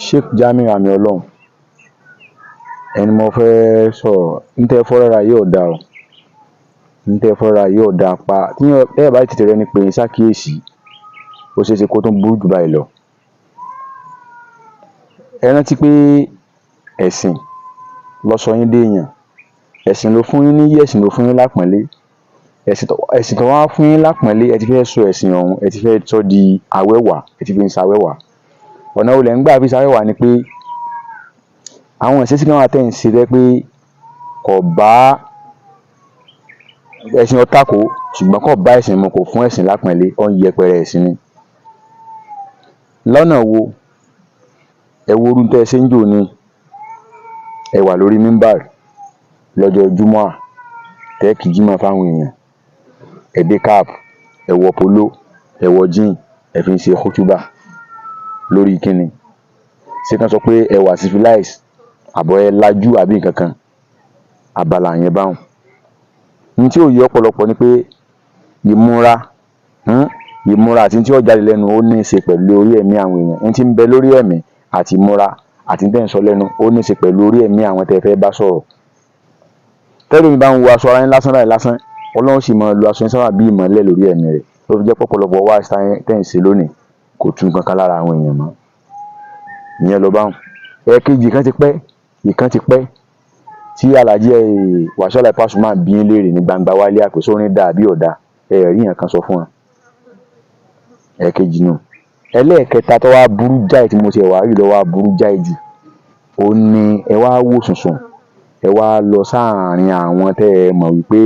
Sheikh Jamiu àmì Ọlọ́run ẹni mo fẹ́ sọ̀rọ̀ ń tẹ́ fọ́rọ́ra yóò dá o ń tẹ́ fọ́rọ́ra yóò dá pa tí ẹ bá tètè rẹ ni pé ṣàkíyèsí ó ṣeé ṣe kó tún burú jù báyìí lọ. Ẹ rántí pé ẹ̀sìn ló sọ yín déèyàn, ẹ̀sìn ló fún yín níyì, ẹ̀sìn ló fún yín lápọ́nlé, ẹ̀sìn tó wá fún yín lápọ́nlé ẹ ti fẹ́ sọ ẹ̀sìn ọ̀hún ẹ ti fẹ́ sọ di awẹ́wà, ẹ ti fi ń ṣawẹ́wà. Ọ̀nà wo lẹ̀ ń gbà fi ṣawẹ́wà ni pé àwọn ìṣesí kan wà tẹ́ ń ṣe rẹ́ pé kò bá ẹ̀sìn ọ̀tàkò ṣùgbọ́n kò bá ẹ̀sìn mu, kò fún ẹ̀sìn lápọ́nlé, ó ń yẹpẹrẹ ẹ̀sìn ni. Lọ́nà wo? Ẹ wo orú tẹ́ ẹ ṣe ń jò ní ẹ wà lórí mímbàr lọ́jọ́ Júmọ́à tẹ́ kí jímọ̀ fáwọn èèyàn, ẹ dé cap, ẹ wọ polo, ẹ wọ jean, ẹ fi ń ṣe kútúbà lórí kíni? Ṣé kán sọ pé ẹ wà civilize àbọ̀ ẹ lajú àbí nǹkan kan? Abala yẹn báwọn. Ní tí ò yé ọ̀pọ̀lọpọ̀ ni pé ìmúra àti tí ó jáde lẹ́nu ó ní í ṣe pẹ̀lú orí ẹ̀mí àwọn èèyàn. Ní tí ń bẹ lórí ẹ̀mí àti ìmúra àti tẹ́ ń sọ lẹ́nu ó ní í ṣe pẹ̀lú orí ẹ̀mí àwọn tẹ́ fẹ́ bá sọ̀rọ̀. Tẹ́lómi bá ń wo aṣọ ara yín lásán báyìí lásán, Ọlọ́run sì máa lo aṣọ yín sábà bí ìmọ́lẹ̀ lórí ẹ̀mí rẹ̀. Ló fi jẹ́ pọ̀pọ̀lọpọ̀ wá tẹ́ ń ṣe lónìí kò tún nǹkan kan lára àwọn èèyàn mọ́. Ìyẹn lọ báwọn. Ẹ̀ẹ̀kejì ìkan ti pẹ́ tí Alhaji Wasiu Alabi Pasuma bí yín léèrè ní gbangba wálé àpè sórin dà bí ọ̀dà ẹ rí nǹkan sọ fún wọn. Ẹ̀ẹ̀kejì nù. Ẹlẹ́ẹ̀kẹta tó wá burú jáì tí mo ti wá rí lọ wá burú jáì jù ó ní ẹ wá wò sùnsùn ẹ wá lọ sáàárín àwọn tẹ́ ẹ mọ̀ wípé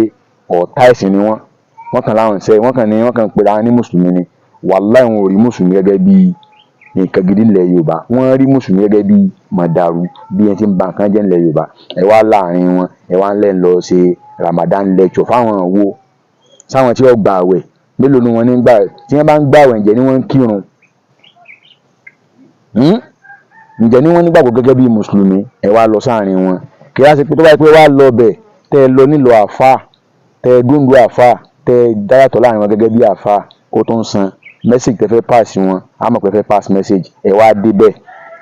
ọ̀tá ẹ̀sìn ni wọ́n kàn láwọn ṣe wọ́n kàn pera wọn ní mùsùlùmí ni. Wàláhì wọn ò rí mùsùlùmí gẹ́gẹ́ bí nǹkan gidi nílẹ̀ Yorùbá, wọ́n rí mùsùlùmí gẹ́gẹ́ bí mọ̀dàrú, bí ẹni tí ń ba nǹkan jẹ́ nílẹ̀ Yorùbá. Ẹ wá láàárín wọn ẹ wá ń lẹ́ lọ ṣe Ramadan lecture fáwọn wo sáwọn tí ó gba àwẹ̀ mélòó ni wọ́n ní gbà tí wọ́n bá ń gbà àwẹ̀ ǹjẹ́ ni wọ́n ń kírun ǹjẹ́ ni wọ́n nígbàgbọ́ gẹ́gẹ́ bí mùsùlùmí. Ẹ wá lọ sáàárín wọn kí wá sí pé tó bá yẹ pé wá lọ bẹ̀ tẹ́ ẹ lọ nílò àáfàá tẹ́ ẹ dúndú àáfàá tẹ́ ẹ dáyàtọ̀ láàrin wọn gẹ́gẹ́ bí àáfàá kó tó ń san message tẹ́ fẹ́ pass wọn á mọ̀ pé fẹ́ pass message. Ẹ wá débẹ̀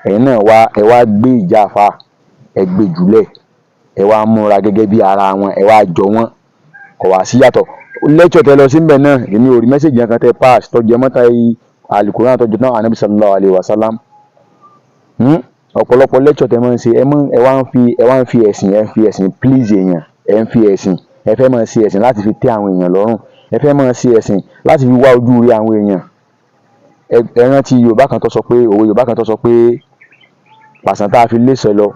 ẹ̀yin náà ẹ wá gbé ìjà àáfàá ẹ gbé jùlẹ̀ ẹ wá múra gẹ́gẹ́ bí ara wọn ẹ wá jọ wọn kò wá sí yàtọ̀. Lecture tẹ́ lọ síbẹ̀ náà èmi ò rí message yẹn kan tẹ́ pass tó jẹ mọ́ta Al-Qur'an tó jẹ tán Ànábì sallallahu alaihi wasallam. Ọ̀pọ̀lọpọ̀ lecture tẹ́ máa ń ṣe ẹ wá ń fi ẹ̀sìn please èèyàn, ẹ ń fi ẹ̀sìn ẹ fẹ́ máa ṣe ẹ̀sìn láti fi tẹ́ àwọn èèyàn lọ́rùn, ẹ fẹ́ máa ṣe ẹ̀sìn láti fi wá ojú rí àwọn èèyàn. Ẹ rántí òwe Yorùbá kan tó sọ pé pàṣán tá a fi léṣe lọ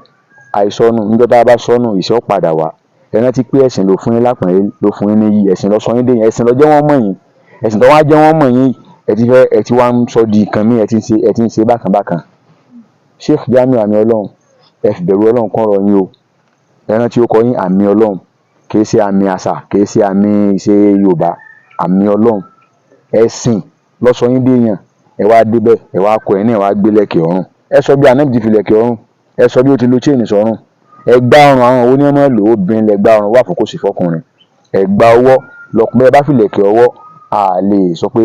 àìsọnù níjọ́ tá a bá sọnù ìṣẹ́ ó padà wá. Ẹ rántí pé ẹ̀sìn ló fún yín lápọ́nlé ló fún yín níyì, ẹ̀sìn ló sọ yín déyìn, ẹ̀sìn ló jẹ́ wọ́n mọ̀ yín, ẹ̀sìn tó wá jẹ́ wọ́n mọ̀ yín ẹ ti wá ń sọ di nǹkan míì ẹ ti ń ṣe bákan bákan. Sheikh Jamiu àmì Ọlọ́run ẹ fi bẹ̀rù Ọlọ́run kọ́ ọ̀rọ̀ yín o. Ẹ rántí ó kọ yín àmì Ọlọ́run kì í ṣe àmì àṣà kì í ṣe àmì ìṣe Yorùbá, àmì Ọlọ́run. Ẹ̀sìn ló sọ yín déyàn ẹ wá débẹ̀ ẹ wá kọ ẹ ní ẹ wá gbé lẹ̀kẹ̀ ọrùn. Ẹ sọ bí Ànábì ti fi lẹ̀kẹ̀ ọrùn, ẹ sọ bí ó ti lo chain sọ́rùn. Ẹ̀gbà ọrùn àwọn onímọ̀ lò obìnrin lẹ̀gbà ọrùn wà fún kò sí fọkùnrin. Ẹ̀gbà ọwọ́ lọ́pọ̀ ẹ bá fi lẹ̀kẹ̀ ọwọ́ a lè sọ pé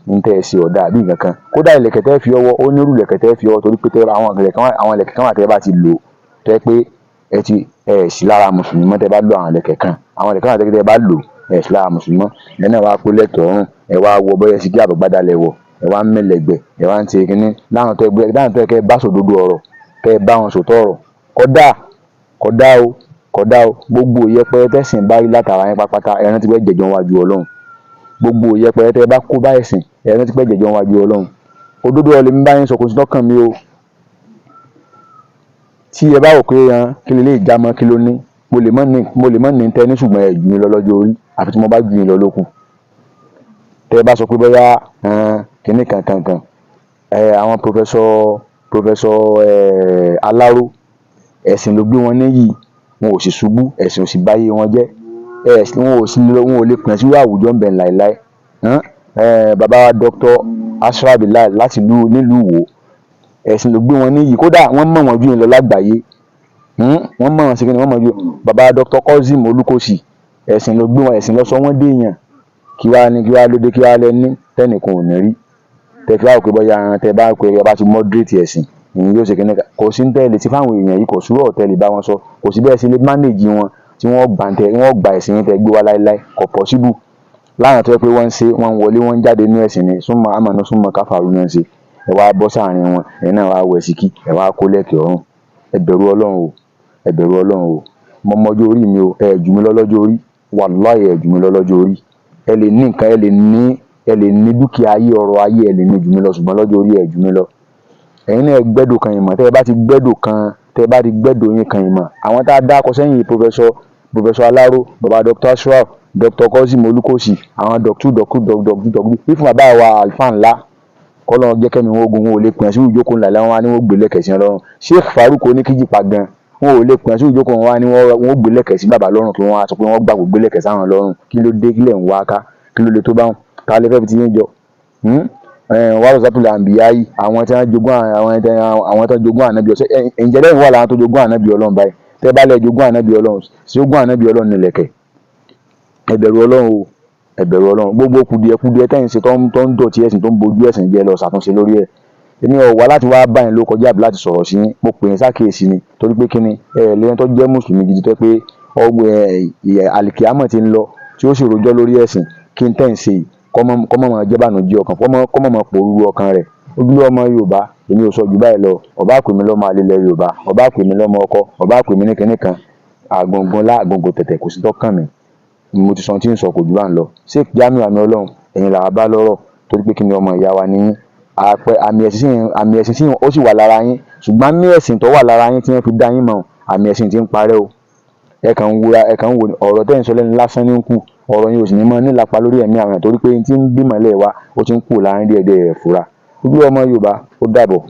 ń tẹ́ ẹ ṣe ọ̀dà àbí nǹkan kan. Kódà ìlẹ̀kẹ̀ tẹ́ fi ọwọ́ ó nírú ìlẹ̀kẹ̀ tẹ́ fi ọwọ́ torí pé àwọn ìlẹ̀kẹ̀ kan wà tẹ́ bá ti lò tẹ́ pé ẹ sì lára mùsùlùmí mọ́ tẹ́ bá lò àwọn ìlẹ̀kẹ̀ kan. Àwọn ìlẹ̀kẹ̀ kan wà tẹ́ bá lò ẹ sì lára mùsùlùmí mọ́. Ẹ náà wá kó lẹ̀kẹ̀ ọrùn ẹ wá wọ bọ́yẹ sí kí àbọ̀gbádà lẹ̀wọ̀ ẹ wá ń mẹ́lẹ̀gbẹ̀ ẹ wá ń ṣe kínní láwọn tó kẹ́ bá sòdodo ọ̀rọ̀ kẹ́ bá wọn sòtọ́ ọ̀rọ̀. Kódà o gbogbo ìyẹpẹrẹ tẹ̀sìn bá rí látara yín pápátá ẹ rántí pé jẹ̀jọ́ wájú Ọlọ́run. Gbogbo ìyẹpẹrẹ tẹ́ bá kó bá ẹ̀sìn ẹ rántí pé jẹ̀jọ́ wájú Ọlọ́run. Òdodo ọ̀lẹ́ mi bá yín sọ kò sí lọ́kàn mi o. Tí ẹ bá wò pé kí lè já mọ́ kí ló ní mo lè mọ́ ní tẹ́ ní ṣùgbọ́n ẹ jù mí lọ lọ́jọ́ orí àfi tí mo bá jù yín lọ lókù. Tẹ́ ẹ bá sọ pé bóyá kìíní kankan àwọn professor Aláró ẹ̀sìn ló gbé wọn níyì wọn ò sì ṣubú ẹ̀sìn ò sì báyé wọn jẹ́ wọn ò lè pín sí àwùjọ ń bẹ̀ láìláì. Bàbá wa Dr. Ashraf Bilal láti nílùú Ìwó ẹ̀sìn ló gbé wọn níyì kódà wọ́n mọ̀ wọ́n jù yín lọ lágbàáyé wọ́n mọ̀ wọ́n sí kí ni wọ́n mọ̀ jù bàbá Dr. Kozim Olúkòsì ẹ̀sìn ló gbé wọn ẹ̀sìn ló sọ wọ́n déèyàn kí wá lóde kí wá lẹ ní tẹ́nìkan ò ní rí tẹ́ fi wá pé bóyá tẹ́ bá pé ẹ bá ti moderate ẹ̀sìn ìyẹn yóò ṣe kíní kan kò sí tẹ́lẹ̀ sí fáwọn èèyàn yìí kò súrọ̀ tẹ́lẹ̀ bá wọn sọ kò sí bẹ́ẹ̀ sí lè manage wọn tí wọ́n gba ẹ̀sìn yín tẹ́ gbé wá láéláé kò possible láwọn tó yẹ pé wọ́n ń ṣe wọ́n ń wọlé wọ́n ń jáde nínú ẹ̀sìn ni súnmọ́ àmọ́nú súnmọ́ káfàrú náà ṣe ẹ wá bọ́ sáàrin wọn ẹ̀yin náà wá wẹ̀ síkí ẹ wá kó lẹ́kẹ̀ ọ̀run ẹ bẹ̀rù Ọlọ́run o ẹ bẹ̀rù Ọlọ́run o mo mọjọ́ orí mi o ẹ jù mí lọ lọ́jọ́ orí wàláhì ẹ jù mí lọ lọ́jọ́ orí ẹ lè ní nǹkan ẹ lè ní dúkìá ayé ọrọ̀ ayé ẹ lè ní jù mí lọ ṣùgbọ́n lọ́jọ́ orí ẹ jù mí lọ ẹ̀yin náà gbẹ́dò kan ìmọ̀ tẹ́ ẹ bá ti gbẹ́dò yín kan ìmọ̀ àwọn tá a dá akọ sẹ́yìn Professor Aláró baba Dr. Ashraf Dr. Kozim Olukosi àwọn dọ̀kú fífún bàbá wa alfa ńlá kọ́lọ́ jẹ́ kẹ́mi wọn ogun wọn ò lè pín sí ìjókòó ńlá láwọn wá ní wọ́n gbé lẹ́kẹ̀ẹ́ sí lọ́rùn Sheikh Farouk oníkíjìpá gan wọn ò lè pín sí ìjókòó wọn wá ní wọ́n gbé lẹ́kẹ̀ẹ́ sí bàbá lọ́rùn kí wọ́n wá sọ pé wọ́n gbàgbọ́ gbé lẹ́kẹ̀ẹ́ sáwọn lọ́rùn kí ló dé kílẹ̀ ń wá ká kí ló lè tó báwọn ká lè fẹ́ fi ti yín jọ wàhálà sátúlẹ̀ àǹbíyá yìí àwọn tí wọ́n jogún ànábì ọ̀sẹ̀ ǹjẹ́ lẹ́yìn wà láwọn tó jogún ànábì Ọlọ́run báyìí tẹ́ bá lẹ̀ jogún ànábì Ọlọ́run sí jogún ànábì Ọlọ́run nílẹ̀kẹ̀ ẹ bẹ̀rù Ọlọ́run o ẹ bẹ̀rù Ọlọ́run gbogbo kùdìẹ̀kùdìẹ̀ tẹ́yìn ṣe tó ń dọ̀tí ẹ̀sìn tó ń bojú ẹ̀sìn jẹ́ lọ ṣàtúnṣe lórí ẹ̀ èmi ò wá láti wá báyìí ló kọjá àbí láti sọ̀rọ̀ sí yín mo pè é sákèésí ni torí pé kíni lẹ́yìn tó jẹ́ mùsùlùmí gidi tó pé àlìkìámọ̀ ti ń lọ tí ó sì rojọ́ lórí ẹ̀sìn kí n tẹ̀ ń ṣe kọ́mọ̀ máa jẹ́ bànújẹ́ ọkàn kọ́mọ̀ máa pòrúurú ọkàn rẹ̀ ojúlé ọmọ Yorùbá èmi ò sọ jù báyìí lọ ọba àpè mi lọ́mọ alẹ́lẹ̀ Yorùbá ọba àpè mi lọ́mọ ọkọ ọba àpè mi ní kinní kan àgbọ̀ngbọ̀n àgbọ̀ngbọ̀n tẹ̀tẹ̀ kò sí tọ́kàn mi mo ti sọ tí ń sọ kò jù bá ń lọ ṣé Jamiu àmì Ọlọ́run ẹ̀yin làwa bá lọ́rọ̀ torí pé kí ni ọmọ ìyá wa ní àmì ẹ̀sìn tí ó sì wà lára yín ṣùgbọ́n àmì ẹ̀sìn tó wà lára yín tí wọ́n fi dá yín mọ̀ àmì ẹ̀sìn tí ń parẹ́ o ẹ kàn ń wo ọ̀rọ̀ tẹ́ ń sọ lẹ́nu lásán ní kù ọ̀rọ̀ yìí ò sì ní mọ́ nílapa lórí ẹ̀mí àwọn èèyàn torí pé tí ń bímọ ilé wa ó ti ń kù láàrin díẹ̀díẹ̀ fura ojú ọmọ Yorùbá ó dàbọ̀.